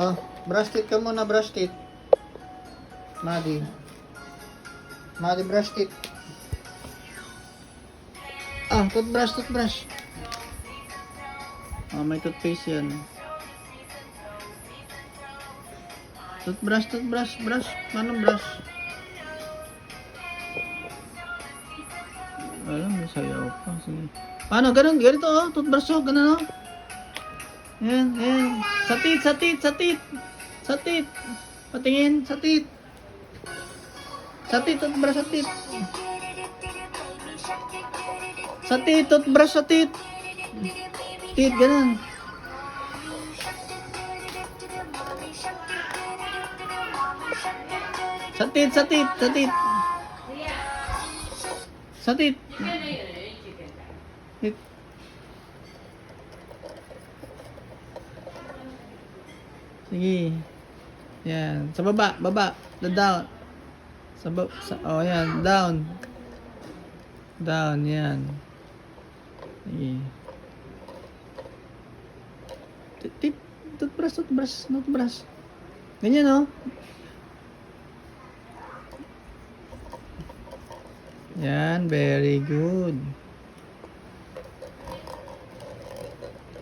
Oh, brush teeth ka muna, brush teeth. Madi. Madi, brush teeth. Ah, toothbrush, toothbrush. Oh, may toothpaste yan. Toothbrush, toothbrush, brush. Manong brush? Alam, may sayaw pa. Sige. Paano? Ganun, ganito oh. Toothbrush oh, ganun oh. Yan, yan. Sa teeth, sa teeth, sa teeth. Sa teeth. Patingin, sa teeth. Sa teeth, toothbrush sa teeth. Sa teeth, toothbrush sa teeth. Teeth, ganun. Sa teeth, sa teeth, sa teeth. Sa teeth. Teeth. Sige. Yan. Sa baba, baba. Down. Oh, yan. Down. Down, yan. Sige. Toothbrush, toothbrush, toothbrush. Ganyan, oh. Yan, very good.